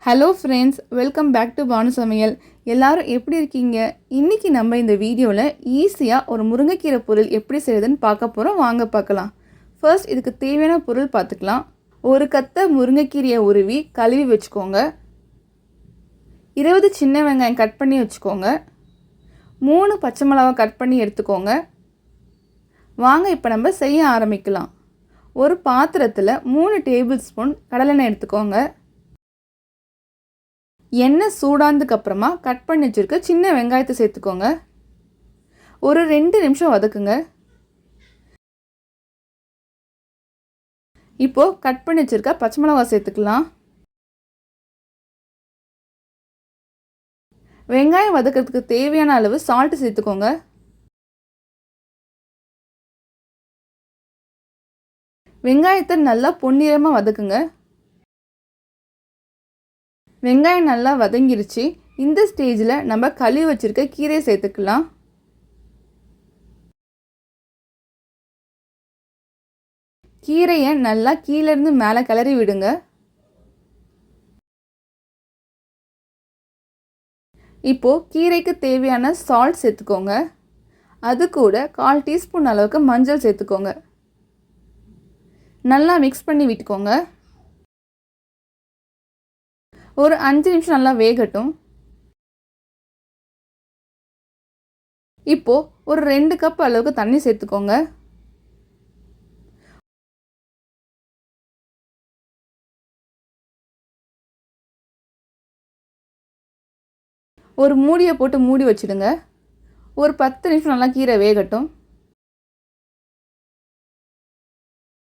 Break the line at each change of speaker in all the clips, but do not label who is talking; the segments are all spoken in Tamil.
Hello friends, welcome back to Banu சமையல். எல்லாரும் எப்படி இருக்கீங்க? இன்றைக்கி நம்ம இந்த வீடியோவில் ஈஸியாக ஒரு முருங்கைக்கீரை பொரியல் எப்படி செய்யுதுன்னு பார்க்க போகிறோம். வாங்க பார்க்கலாம். ஃபர்ஸ்ட் இதுக்கு தேவையான பொருள் பார்த்துக்கலாம். ஒரு கத்தை முருங்கைக்கீரையை உருவி கழுவி வச்சுக்கோங்க. 20 சின்ன வெங்காயம் கட் பண்ணி வச்சுக்கோங்க. 3 பச்சை மிளகாய் கட் பண்ணி எடுத்துக்கோங்க. வாங்க இப்போ நம்ம செய்ய ஆரம்பிக்கலாம். ஒரு பாத்திரத்தில் 3 டேபிள் ஸ்பூன் கடலெண்ணெய் எடுத்துக்கோங்க. எண்ணெய் சூடானதுக்கு அப்புறமா கட் பண்ணி வச்சுருக்க சின்ன வெங்காயத்தை சேர்த்துக்கோங்க. ஒரு 2 நிமிஷம் வதக்குங்க. இப்போது கட் பண்ணி வச்சுருக்க பச்சை மிளகாய் சேர்த்துக்கலாம். வெங்காயம் வதக்கிறதுக்கு தேவையான அளவு சால்ட்டு சேர்த்துக்கோங்க. வெங்காயத்தை நல்லா பொன்னிறமாக வதக்குங்க. வெங்காயம் நல்லா வதங்கிருச்சு. இந்த ஸ்டேஜில் நம்ம கழுவி வச்சுருக்க கீரையை சேர்த்துக்கலாம். கீரையை நல்லா கீழேருந்து மேலே கிளறி விடுங்க. இப்போது கீரைக்கு தேவையான சால்ட் சேர்த்துக்கோங்க. அது கூட 1/4 டீஸ்பூன் அளவுக்கு மஞ்சள் சேர்த்துக்கோங்க. நல்லா மிக்ஸ் பண்ணி விட்டுக்கோங்க. ஒரு 5 நிமிஷம் நல்லா வேகட்டும். இப்போது ஒரு 2 கப் அளவுக்கு தண்ணி சேர்த்துக்கோங்க. ஒரு மூடியை போட்டு மூடி வச்சுடுங்க. ஒரு 10 நிமிஷம் நல்லா கீரை வேகட்டும்.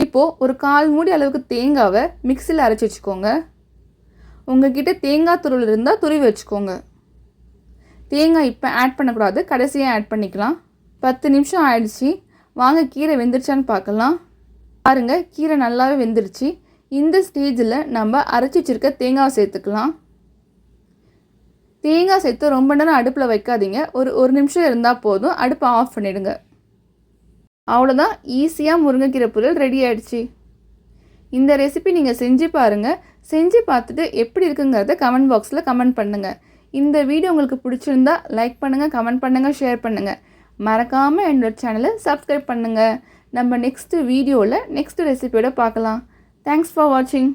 இப்போது ஒரு 1/4 மூடி அளவுக்கு தேங்காவை மிக்சியில் அரைச்சி வச்சுக்கோங்க. உங்கள்கிட்ட தேங்காய் துருவல் இருந்தால் துருவி வச்சுக்கோங்க. தேங்காய் இப்போ ஆட் பண்ணக்கூடாது, கடைசியாக ஆட் பண்ணிக்கலாம். 10 நிமிஷம் ஆயிடுச்சு. வாங்க கீரை வெந்துருச்சான்னு பார்க்கலாம். பாருங்கள், கீரை நல்லாவே வெந்துருச்சு. இந்த ஸ்டேஜில் நம்ம அரைச்சி வச்சுருக்க தேங்காய் சேர்த்துக்கலாம். தேங்காய் சேர்த்து ரொம்ப நேரம் அடுப்பில் வைக்காதீங்க. ஒரு நிமிஷம் இருந்தால் போதும். அடுப்பை ஆஃப் பண்ணிவிடுங்க. அவ்வளோதான், ஈஸியாக முருங்கைக்கீரை பொரியல் ரெடி ஆகிடுச்சு. இந்த ரெசிபி நீங்கள் செஞ்சு பாருங்கள். செஞ்சு பார்த்துட்டு எப்படி இருக்குங்கிறத கமெண்ட் பாக்ஸில் கமெண்ட் பண்ணுங்கள். இந்த வீடியோ உங்களுக்கு பிடிச்சிருந்தா லைக் பண்ணுங்கள், கமெண்ட் பண்ணுங்கள், ஷேர் பண்ணுங்கள். மறக்காமல் என்னோட சேனலை சப்ஸ்கிரைப் பண்ணுங்கள். நம்ம நெக்ஸ்ட்டு வீடியோவில் நெக்ஸ்ட் ரெசிபியோட பார்க்கலாம். தேங்க்ஸ் ஃபார் வாட்சிங்.